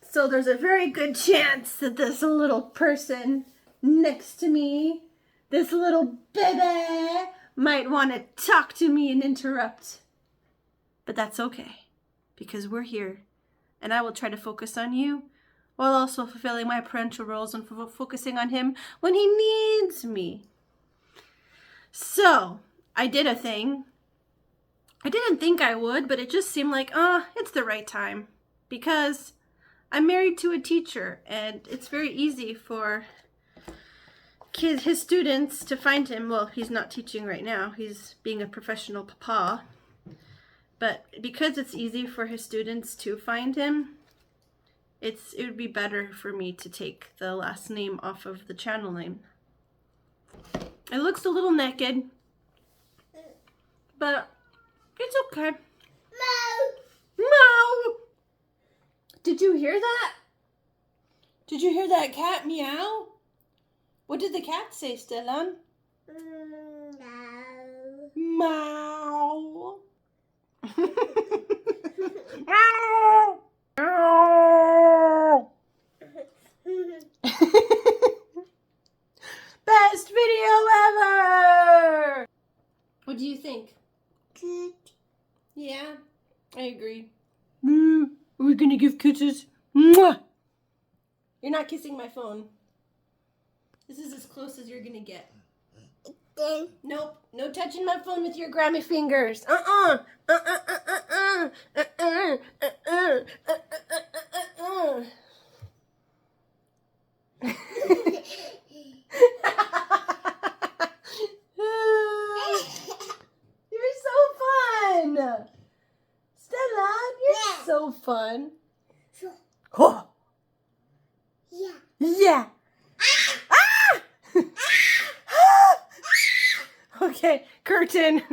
So there's a very good chance that this little person next to me, this little baby, might want to talk to me and interrupt. But that's okay, because we're here, and I will try to focus on you while also fulfilling my parental roles and focusing on him when he needs me. So, I did a thing. I didn't think I would, but it just seemed like, it's the right time. Because I'm married to a teacher, and it's very easy for his students to find him. Well, he's not teaching right now. He's being a professional papa. But because it's easy for his students to find him, it would be better for me to take the last name off of the channel name. It looks a little naked, but it's okay. Meow! Did you hear that? Did you hear that cat meow? What did the cat say, Stellan? Meow. Meow. Best video ever! What do you think? Good. Yeah, I agree. Are we gonna give kisses? Mwah! You're not kissing my phone. This is as close as you're gonna get. Nope, no touching my phone with your grimy fingers. You're so fun! Stella, you're so fun. Oh. Yeah. Yeah. Ah! Okay, curtain.